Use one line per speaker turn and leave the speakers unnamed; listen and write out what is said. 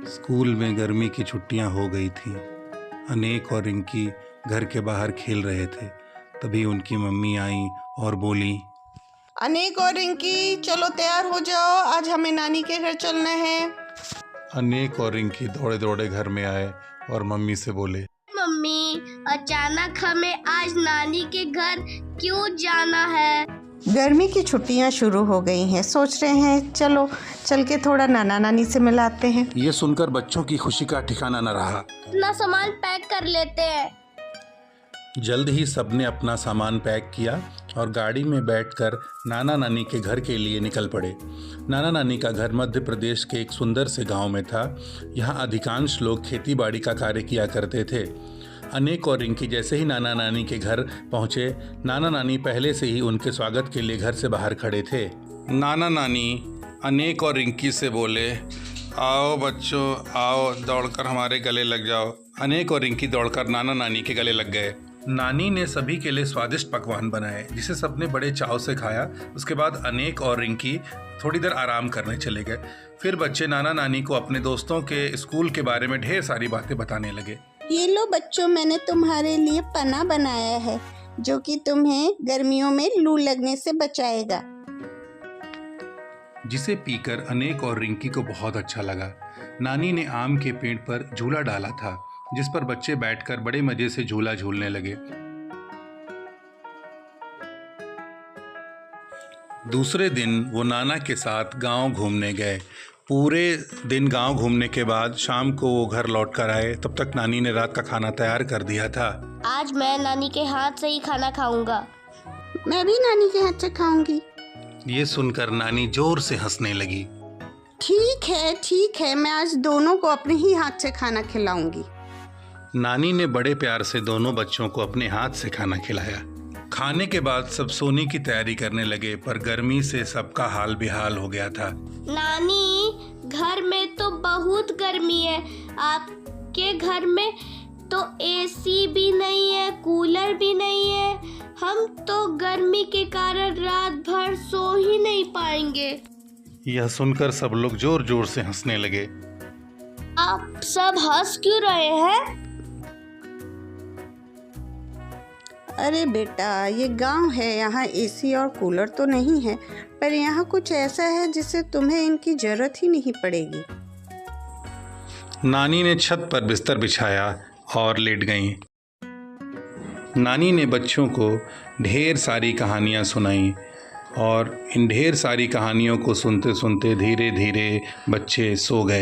School में गर्मी की छुट्टियां हो गई थीं। अनेक और रिंकी घर के बाहर खेल रहे थे। तभी उनकी मम्मी आई और बोली,
अनेक और रिंकी, चलो तैयार हो जाओ, आज हमें नानी के घर चलना है।
अनेक और रिंकी दौड़े दौड़े घर में आए और मम्मी से बोले,
मम्मी, अचानक हमें आज नानी के घर क्यों जाना है?
गर्मी की छुट्टियां शुरू हो गई हैं, सोच रहे हैं चलो चल के थोड़ा नाना नानी से मिलाते हैं।
ये सुनकर बच्चों की खुशी का ठिकाना न रहा।
अपना सामान पैक कर लेते हैं।
जल्द ही सबने अपना सामान पैक किया और गाड़ी में बैठकर नाना नानी के घर के लिए निकल पड़े। नाना नानी का घर मध्य प्रदेश के एक सुंदर से गांव में था। यहाँ अधिकांश लोग खेती बाड़ी का कार्य किया करते थे। अनेक और रिंकी जैसे ही नाना नानी के घर पहुँचे, नाना नानी पहले से ही उनके स्वागत के लिए घर से बाहर खड़े थे। नाना नानी अनेक और रिंकी से बोले, आओ बच्चों आओ, दौड़कर हमारे गले लग जाओ। अनेक और रिंकी दौड़कर नाना नानी के गले लग गए। नानी ने सभी के लिए स्वादिष्ट पकवान बनाए, जिसे सबने बड़े चाव से खाया। उसके बाद अनेक और रिंकी थोड़ी देर आराम करने चले गए। फिर बच्चे नाना नानी को अपने दोस्तों के स्कूल के बारे में ढेर सारी बातें बताने लगे।
ये लो बच्चों, मैंने तुम्हारे लिए पना बनाया है, जो कि तुम्हें गर्मियों में लू लगने से बचाएगा।
जिसे पीकर अनेक और रिंकी को बहुत अच्छा लगा। नानी ने आम के पेड़ पर झूला डाला था, जिस पर बच्चे बैठकर बड़े मजे से झूला झूलने लगे। दूसरे दिन वो नाना के साथ गांव घूमने गए। पूरे दिन गांव घूमने के बाद शाम को वो घर लौट कर आए। तब तक नानी ने रात का खाना तैयार कर दिया था।
आज मैं नानी के हाथ से ही खाना खाऊंगा।
मैं भी नानी के हाथ से खाऊंगी।
ये सुनकर नानी जोर से हंसने लगी।
ठीक है, मैं आज दोनों को अपने ही हाथ से खाना खिलाऊंगी।
नानी ने बड़े प्यार से दोनों बच्चों को अपने हाथ से खाना खिलाया। खाने के बाद सब सोने की तैयारी करने लगे, पर गर्मी से सबका हाल बेहाल हो गया था।
नानी, घर में तो बहुत गर्मी है। आपके घर में तो एसी भी नहीं है, कूलर भी नहीं है। हम तो गर्मी के कारण रात भर सो ही नहीं पाएंगे।
यह सुनकर सब लोग जोर जोर से हंसने लगे।
आप सब हंस क्यों रहे हैं?
अरे बेटा, ये गांव है, यहाँ एसी और कूलर तो नहीं है, पर यहाँ कुछ ऐसा है जिससे तुम्हें इनकी जरूरत ही नहीं पड़ेगी।
नानी ने छत पर बिस्तर बिछाया और लेट गईं। नानी ने बच्चों को ढेर सारी कहानियाँ सुनाईं और इन ढेर सारी कहानियों को सुनते सुनते धीरे धीरे बच्चे सो गए।